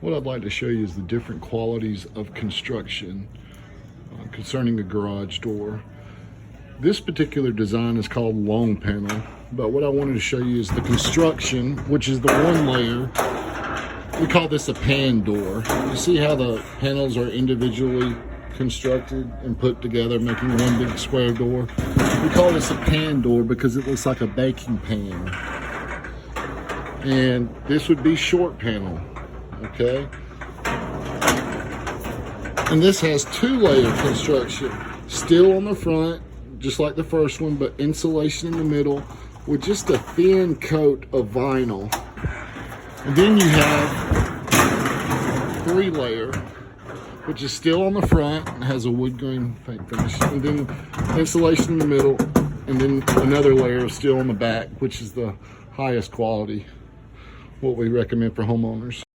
What I'd like to show you is the different qualities of construction concerning a garage door. This particular design is called long panel, but what I wanted to show you is the construction, which is the one layer. We call this a pan door. You see how the panels are individually constructed and put together, making one big square door? We call this a pan door because it looks like a baking pan. And this would be short panel, okay? And this has two-layer construction, steel on the front, just like the first one, but insulation in the middle with just a thin coat of vinyl. And then you have three-layer, which is still on the front and has a wood grain paint finish. And then insulation in the middle, and then another layer of steel on the back, which is the highest quality, what we recommend for homeowners.